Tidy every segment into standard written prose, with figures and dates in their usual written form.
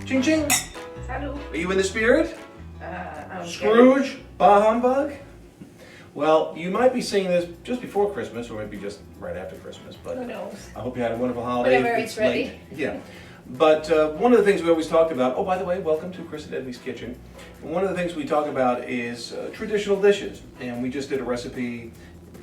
Ching ching. Salut. Are you in the spirit? I'm Scrooge? Bah humbug? Well, you might be seeing this just before Christmas, or maybe just right after Christmas. But Who knows? I hope you had a wonderful holiday. Whenever it's ready. Late. Yeah. But one of the things we always talked about, oh, by the way, welcome to Chris and Edmi's Kitchen. And one of the things we talk about is traditional dishes. And we just did a recipe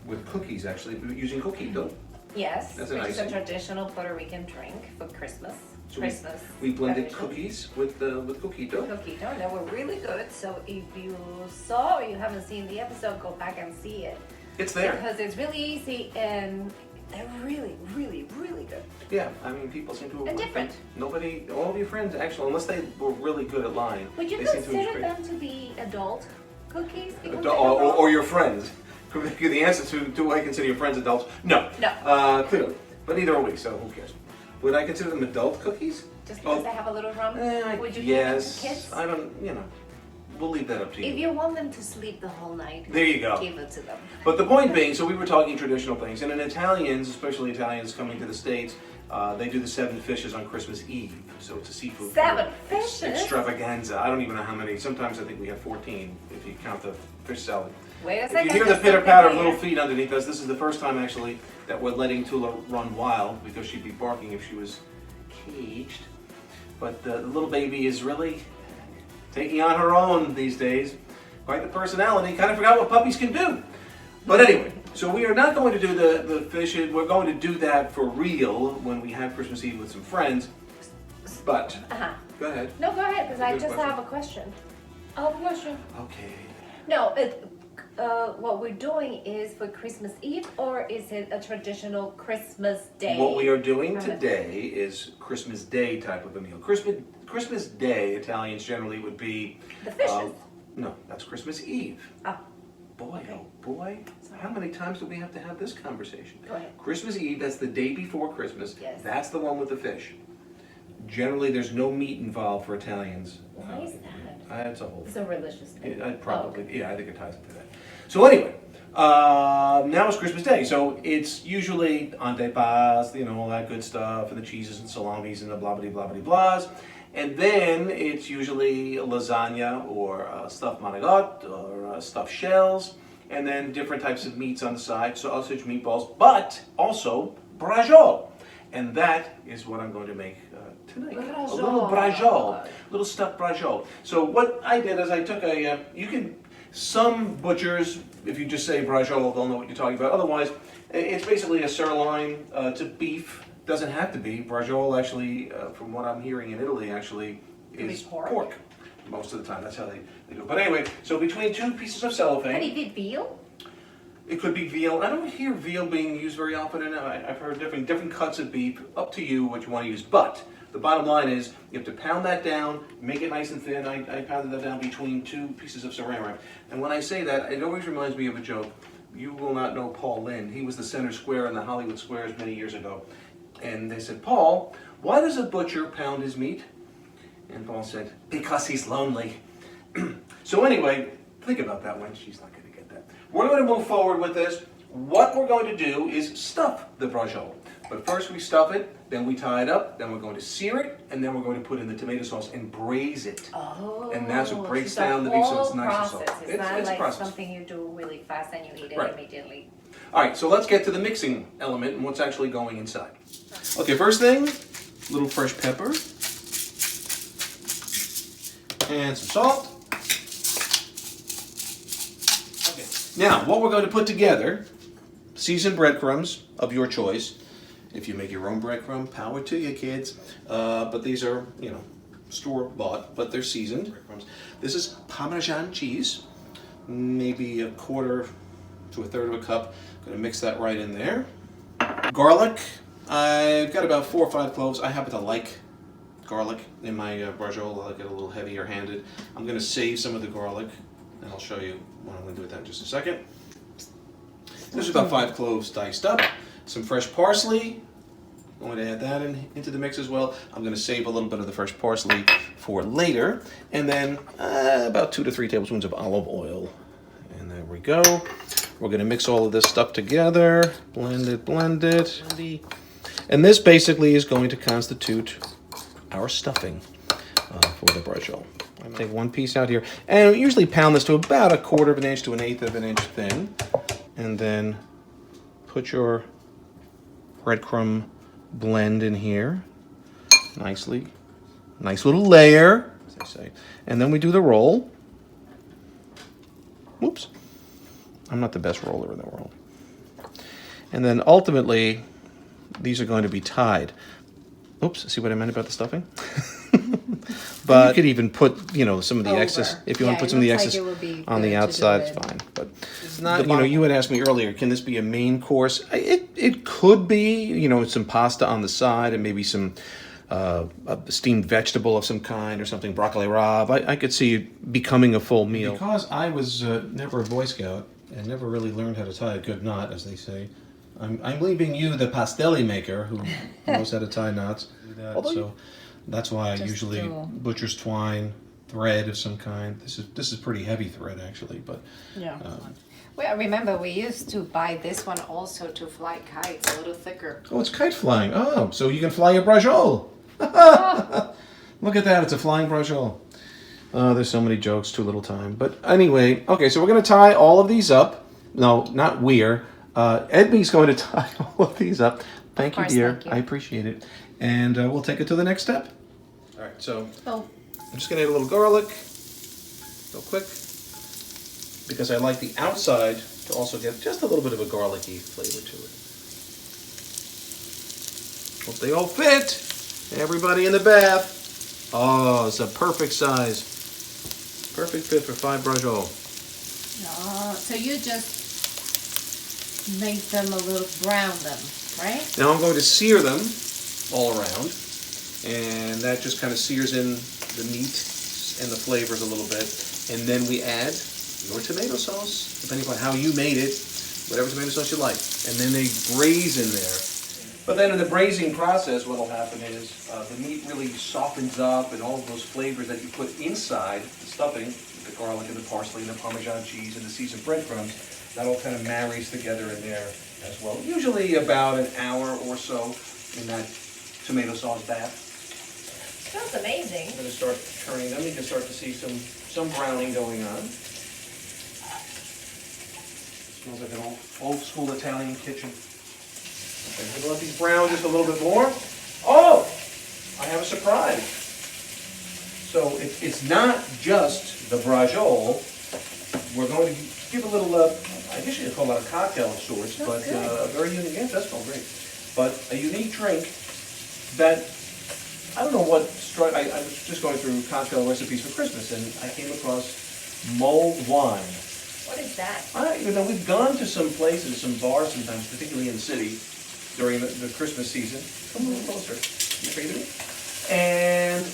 with cookies, actually, using coquito. Yes, That's which an is a icing. traditional Puerto Rican drink for Christmas. So Christmas. we blended tradition. cookies with coquito. Coquito, and they were really good. So if you saw or you haven't seen the episode, go back and see it. It's there. Because it's really easy and they're really, really, really good. Yeah, I mean, people seem to have And liked different. them. Nobody, all of your friends, actually, unless they were really good at lying, Would you they seem to consider enjoy them to be adult cookies? Because or your friends. The answer to do I consider your friends adults? No. No. Clearly. But neither are we, so who cares? Would I consider them adult cookies? Just because they have a little rum? Would you yes. give it to kids? I don't, we'll leave that up to you. If you want them to sleep the whole night, There you go. give it to them. But the point being, so we were talking traditional things, and in Italians, especially Italians coming to the States, they do the 7 fishes on Christmas Eve. So it's a seafood 7 fishes? extravaganza. I don't even know how many. Sometimes I think we have 14 if you count the fish salad. Wait a If second. you hear the there's pitter something patter of here. little feet underneath us, this is the first time actually that we're letting Tula run wild because she'd be barking if she was caged. But the little baby is really taking on her own these days. Quite the personality. Kind of forgot what puppies can do. But anyway, so we are not going to do the fish. We're going to do that for real when we have Christmas Eve with some friends. But, go ahead. No, go ahead, because I Good just question. have a question. I have a question. Okay. No, what we're doing is for Christmas Eve, or is it a traditional Christmas Day? What we are doing today is Christmas Day type of a meal. Christmas Day, Italians generally would be... The fishes. No, that's Christmas Eve. Oh, Boy, Okay. oh boy, how many times do we have to have this conversation? Go ahead. Christmas Eve, that's the day before Christmas. Yes. That's the one with the fish. Generally, there's no meat involved for Italians. why is that? It's a whole It's a religious thing. I'd probably, Oh, okay. yeah, I think it ties into that. So anyway, now it's Christmas Day, so it's usually antipas, all that good stuff, and the cheeses and salamis and the blah blah blah blah blahs, and then it's usually lasagna or stuffed manicotti or stuffed shells, and then different types of meats on the side, sausage, meatballs, but also braciole, and that is what I'm going to make tonight. A little braciole, little stuffed braciole. So what I did is I took some butchers, if you just say braciole, they'll know what you're talking about. Otherwise, it's basically a sirloin to beef. Doesn't have to be. Braciole actually, from what I'm hearing in Italy, actually Could be is pork. most of the time. That's how they do it. But anyway, so between 2 pieces of cellophane. But if it veal? It could be veal. I don't hear veal being used very often, and I've heard different cuts of beef. Up to you what you want to use. But the bottom line is you have to pound that down, make it nice and thin. I pounded that down between 2 pieces of saran wrap. And when I say that, it always reminds me of a joke. You will not know Paul Lynde. He was the center square in the Hollywood Squares many years ago. And they said, Paul, why does a butcher pound his meat? And Paul said, because he's lonely. So anyway, think about that one. She's not going to get that. We're going to move forward with this. What we're going to do is stuff the braciole. But first we stuff it, then we tie it up, then we're going to sear it, and then we're going to put in the tomato sauce and braise it. Oh. And that's what breaks so down the beef so it's whole nice and process. soft. It's not It's a like process. something you do really fast and you eat it Right. immediately. All right, so let's get to the mixing element and what's actually going inside. Okay, first thing, little fresh pepper. And some salt. Okay, now what we're going to put together, seasoned breadcrumbs of your choice. If you make your own breadcrumb, power to you, kids. But these are, store-bought, but they're seasoned breadcrumbs. This is Parmesan cheese, maybe a quarter to a third of a cup. Gonna mix that right in there. Garlic, I've got about 4 or 5 cloves. I happen to like garlic in my braciole. I like it a little heavier handed. I'm gonna save some of the garlic, and I'll show you what I'm gonna do with that in just a second. There's about 5 cloves diced up. Some fresh parsley. I'm going to add that into the mix as well. I'm going to save a little bit of the fresh parsley for later. And then about 2 to 3 tablespoons of olive oil. And there we go. We're going to mix all of this stuff together. Blend it. And this basically is going to constitute our stuffing. for the braciole. I take one piece out here, and we usually pound this to about 1/4 of an inch to 1/8 of an inch thin, and then put your breadcrumb blend in here nicely. Nice little layer, as they say. And then we do the roll. Whoops. I'm not the best roller in the world. And then ultimately, these are going to be tied. Oops, see what I meant about the stuffing? But you could even put, you know, some of the excess, if you want to put some of the excess on the outside, it's fine. But it's not, you know, you had asked me earlier, can this be a main course? It could be, you know, some pasta on the side and maybe some a steamed vegetable of some kind or something, broccoli rabe. I could see it becoming a full meal. Because I was never a Boy Scout and never really learned how to tie a good knot, as they say, I'm leaving you, the pastelli maker, who knows how to tie knots. So that's why I usually butcher's twine, thread of some kind. This is pretty heavy thread actually, but yeah. Well, I remember we used to buy this one also to fly kites, a little thicker. Oh, it's kite flying. Oh, so you can fly your braciole. Look at that, it's a flying braciole. There's so many jokes, too little time. But anyway, okay, so we're going to tie all of these up. No, not we're. Edmi's going to tie all of these up. Thank you, dear. Thank you. I appreciate it. And we'll take it to the next step. All right, so I'm just going to add a little garlic, real quick, because I like the outside to also get just a little bit of a garlicky flavor to it. Hope they all fit. Everybody in the bath. Oh, it's a perfect size. Perfect fit for 5 braciole. Oh, so you just make them a little brown them, right? Now I'm going to sear them all around, and that just kind of sears in the meat and the flavors a little bit. And then we add your tomato sauce, depending on how you made it, whatever tomato sauce you like. And then they braise in there. But then in the braising process, what will happen is the meat really softens up, and all of those flavors that you put inside the stuffing, the garlic and the parsley and the Parmesan cheese and the seasoned breadcrumbs, that all kind of marries together in there as well. Usually about an hour or so in that tomato sauce bath. Smells amazing. I'm going to start turning them. You can start to see some browning going on. Smells like an old school Italian kitchen. Okay, I'm going to let these brown just a little bit more. Oh! I have a surprise. So it's not just the braciole. We're going to give a little, I guess you could call that a cocktail of sorts, but a very unique, yeah, that smells great. But a unique drink that, I don't know what struck, I was just going through cocktail recipes for Christmas, and I came across mulled wine. What is that? You know, we've gone to some places, some bars sometimes, particularly in the city, during the Christmas season. Come a little closer. You afraid of me? And,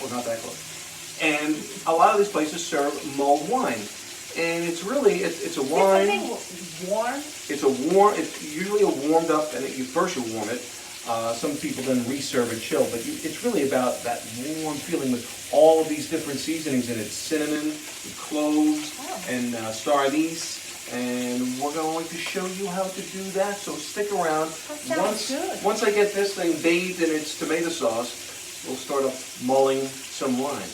well, not that close. And a lot of these places serve mulled wine. And it's really, it's a wine. Is something warm? It's usually a warmed up, and first you warm it. Some people then reserve it chilled, but it's really about that warm feeling with all of these different seasonings in it. Cinnamon, cloves, and star anise. And we're going to show you how to do that, so stick around. That sounds good. Once I get this thing bathed in its tomato sauce, we'll start off mulling some wine.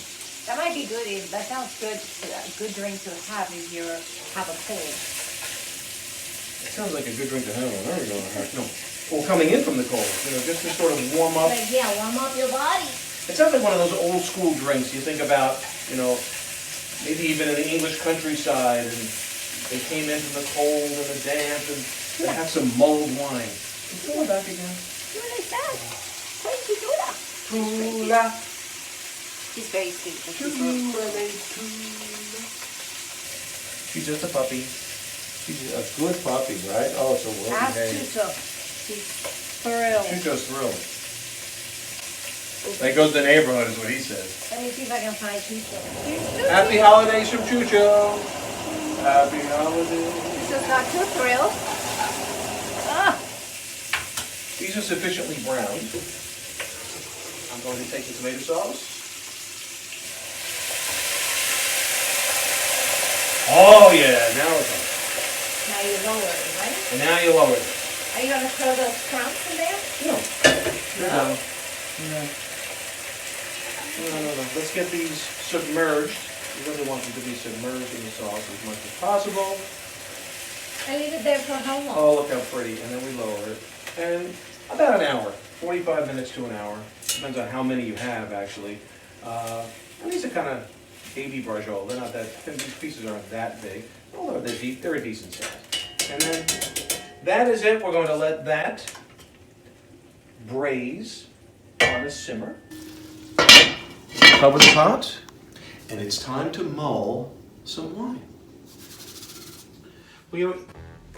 That might be good. That sounds good. A good drink to have if you have a cold. It sounds like a good drink to have when I'm going to have. No. Well, coming in from the cold, you know, just to sort of warm up. Like, yeah, warm up your body. It sounds like one of those old school drinks you think about, you know, maybe even in the English countryside, and they came in from the cold and the damp, and they have some mulled wine. Can you go back again? You like that? Crazy Tula. Tula. He's very sweet. She's just a puppy. She's a good puppy, right? Oh, so well Ask behaved. Chucho. He's thrilled. Chucho's thrilled. There goes the neighborhood, is what he says. Let me see if I can find Chucho. Happy holidays from Chucho. Happy holidays. Chucho's not too thrilled. These are sufficiently browned. I'm going to take the tomato sauce. Oh yeah, now it's on. Now you lower it, right? And now you lower it. Are you going to throw those crumbs in there? No. No. No. Let's get these submerged. You really want them to be submerged in the sauce as much as possible. I leave it there for how long? Oh, look how pretty. And then we lower it. And about an hour. 45 minutes to an hour. Depends on how many you have, actually. And these are kind of baby braciole. They're not that, these pieces aren't that big. Although they're a decent size. And then that is it. We're going to let that braise on a simmer. Cover the pot. And it's time to mull some wine. Well,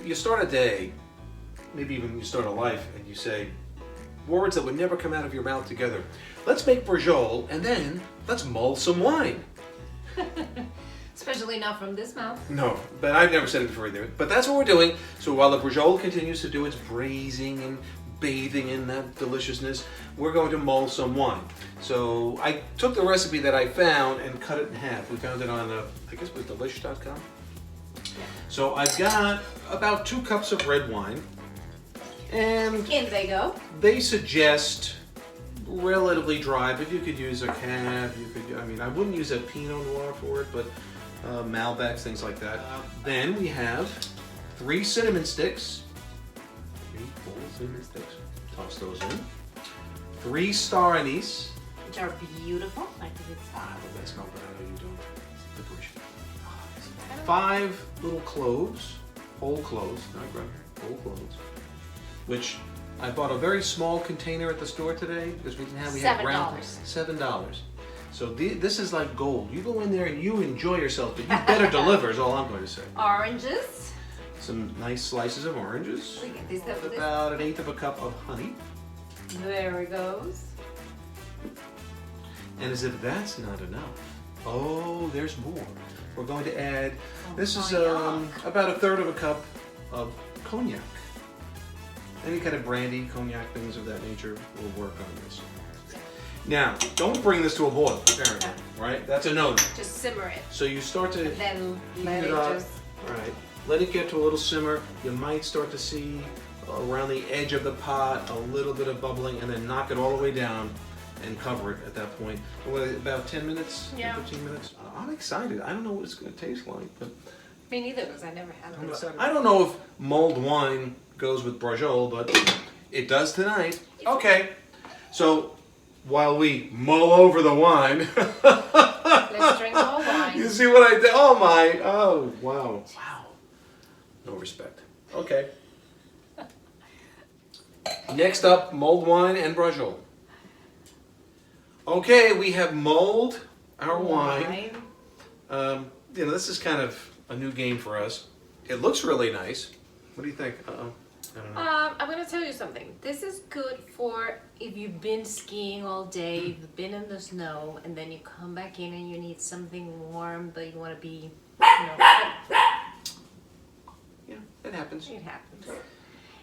you start a day, maybe even you start a life, and you say words that would never come out of your mouth together. Let's make braciole, and then let's mull some wine. Especially not from this mouth. No, but I've never said it before either. But that's what we're doing. So while the braciole continues to do its braising and bathing in that deliciousness, we're going to mull some wine. So I took the recipe that I found and cut it in half. We found it on, I guess it was delish.com. So I've got about 2 cups of red wine. And In they go. they suggest relatively dry, but you could use a cab. I wouldn't use a Pinot Noir for it, but Malbecs, things like that. Then we have 3 cinnamon sticks. 3 full cinnamon sticks. Toss those in. 3 star anise. Which are beautiful. I think it's The best milk, but I know you don't. Licorice. 5 little cloves, whole cloves, not ground, whole cloves. Which I bought a very small container at the store today because we had ground $7. So this is like gold. You go in there and you enjoy yourself, but you better deliver is all I'm going to say. Oranges. Some nice slices of oranges. Look at this. About 1/8 of a cup of honey. There it goes. And as if that's not enough, oh, there's more. We're going to add, this is about 1/3 of a cup of cognac. Any kind of brandy, cognac, things of that nature will work on this. Now, don't bring this to a boil, apparently, right? That's a no. Just simmer it. So you start to Then heat let it it up. just. Right. Let it get to a little simmer. You might start to see around the edge of the pot a little bit of bubbling, and then knock it all the way down and cover it at that point. About 10 minutes, Yeah. 15 minutes. I'm excited. I don't know what it's going to taste like, but Me neither, because I never had it. I don't know if mulled wine goes with braciole, but it does tonight. Okay. So while we mull over the wine, Let's drink more wine. you see what I did? Oh my! Oh wow! Wow! No respect. Okay. Next up, mulled wine and braciole. Okay, we have mulled our wine. This is kind of a new game for us. It looks really nice. What do you think? Uh-oh. I don't know. I'm gonna tell you something. This is good for if you've been skiing all day, you've been in the snow, and then you come back in and you need something warm, but you want to be, Yeah, it happens. it happens.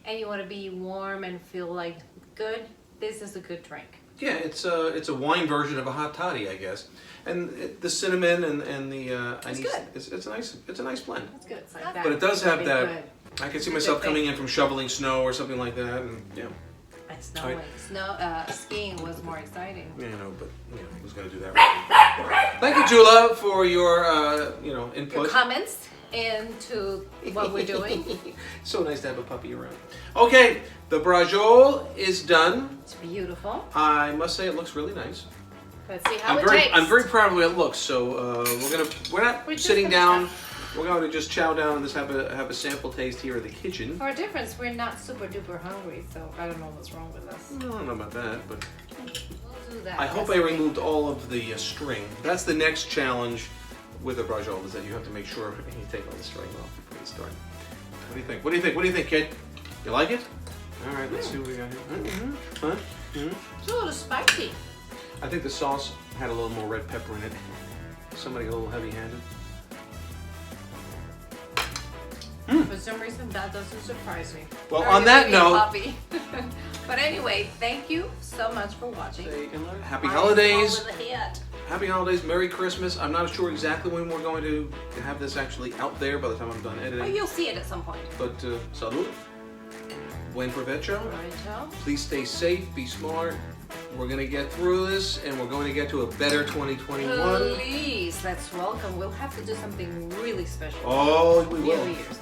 And you want to be warm and feel like good. This is a good drink. Yeah, it's a wine version of a hot toddy, I guess. And the cinnamon and the It's anise, good. it's a nice blend. It's good. It's like that. But it does have Be that. good. I can see It's a myself good coming thing. in from shoveling snow or something like that, and yeah. And snowing. Skiing was more exciting. Yeah, I know, but who's gonna do that? Right? Thank you, Jula, for your input. Your comments into what we're doing. So nice to have a puppy around. Okay, the braciole is done. It's beautiful. I must say it looks really nice. Let's see how I'm very proud of the way it looks. So we're not We're just sitting gonna down. We're going to just chow down and just have a sample taste here in the kitchen. For a difference, we're not super duper hungry, so I don't know what's wrong with us. I don't know about that, but We'll do that. I hope I removed all of the string. That's the next challenge with the braciole, is that you have to make sure you take all the string off before you start. What do you think? What do you think? What do you think, kid? You like it? All right, let's see what we got here. Huh? It's a little spicy. I think the sauce had a little more red pepper in it. Somebody a little heavy-handed. For some reason, that doesn't surprise me. Well, Or on you that may be a note, puppy. But anyway, thank you so much for watching. happy Mine is holidays. over the head. Happy holidays, Merry Christmas. I'm not sure exactly when we're going to have this actually out there by the time I'm done Well, editing. you'll see it at some point. But salud. Buen provecho. Right, Joe? Please stay safe, be smart, We're going to get through this, and we're going to get to a better 2021. Please, let's welcome. We'll have to do something really special. Oh, we will. New Year's.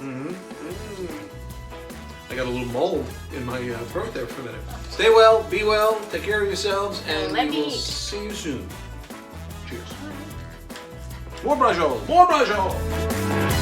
I got a little mold in my throat there for a minute. Stay well, be well, take care of yourselves, and Let we me will eat. see you soon. Cheers. More braciole, more braciole.